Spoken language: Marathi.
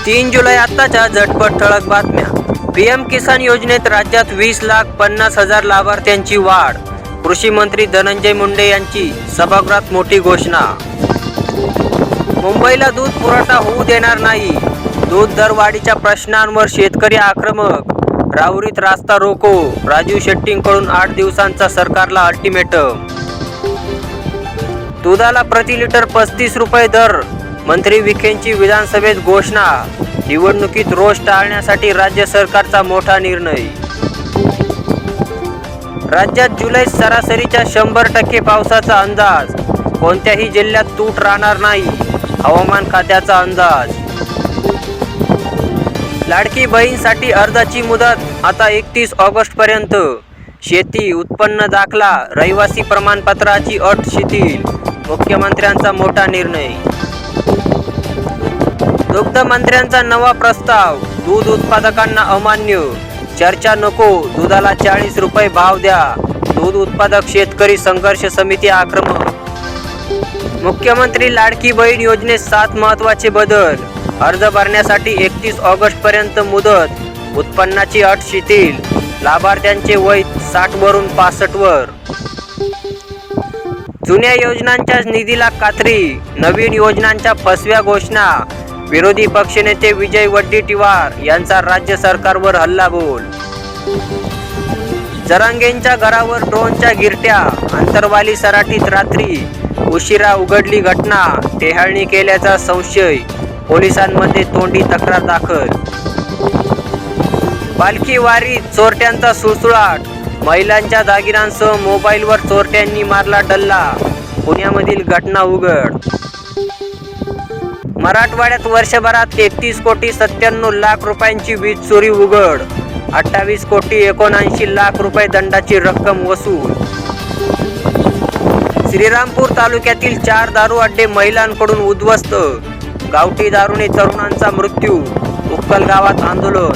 3 जुलै आत्ताच्या झटपट ठळक बातम्या। पीएम किसान योजनेत राज्यात 20,50,000 लाभार्थ्यांची वाढ। कृषी मंत्री धनंजय मुंडे यांची सभागृहात मोठी घोषणा। मुंबईला दूध पुरवठा होऊ देणार नाही। दूध दरवाढीच्या प्रश्नांवर शेतकरी आक्रमक। राहुरीत रास्ता रोको। राजू शेट्टींकडून 8 दिवसांचा सरकारला अल्टिमेटम। दुधाला प्रति लिटर 35 रुपये दर। मंत्री विखेंची विधानसभेत घोषणा। निवडणुकीत रोष टाळण्यासाठी राज्य सरकारचा मोठा निर्णय। राज्यात जुलै सरासरीच्या 100% पावसाचा अंदाज। कोणत्याही जिल्ह्यात तूट राहणार नाही, हवामान खात्याचा अंदाज। लाडकी बहीणसाठी अर्जाची मुदत आता 31 ऑगस्ट पर्यंत। शेती उत्पन्न दाखला, रहिवासी प्रमाणपत्राची अट शिथिल। मुख्यमंत्र्यांचा मोठा निर्णय। दुग्ध मंत्र्यांचा नवा प्रस्ताव। दूध उत्पादकांना अमान्य। चर्चा नको, दुधाला 40 रुपये भाव द्या। दूध उत्पादक शेतकरी संघर्ष समिती आक्रमक। मुख्यमंत्री लाडकी बहीण योजनेत 7 महत्त्वाचे बदल। अर्ज भरण्यासाठी 31 ऑगस्ट पर्यंत मुदत। उत्पन्नाची अट शिथिल। लाभार्थ्यांचे वय 60 वरून 65 वर। जुन्या योजनांच्या निधीला कात्री। नवीन योजनांच्या फसव्या घोषणा। विरोधी पक्षनेते विजय वडेट्टीवार यांचा राज्य सरकारवर हल्लाबोल। जरांगेंच्या घरावर ड्रोनच्या गिरट्या। अंतरवाली सराटीत रात्री उशिरा उघडली घटना। टेहाळणी केल्याचा संशय। पोलिसांमध्ये तोंडी तक्रार दाखल। पालखी वारीत चोरट्यांचा सुळसुळाट। महिलांच्या दागिन्यांसह मोबाईलवर चोरट्यांनी मारला डल्ला। पुण्यामधील घटना उघड। मराठवाड्यात वर्षभरात 33,97,00,000 रुपयांची वीज चोरी उघड। 28,79,00,000 रुपये दंडाची रक्कम वसूल। श्रीरामपूर तालुक्यातील 4 दारू अड्डे महिलांकडून उद्ध्वस्त। गावठी दारूने तरुणांचा मृत्यू। उक्कल गावात आंदोलन।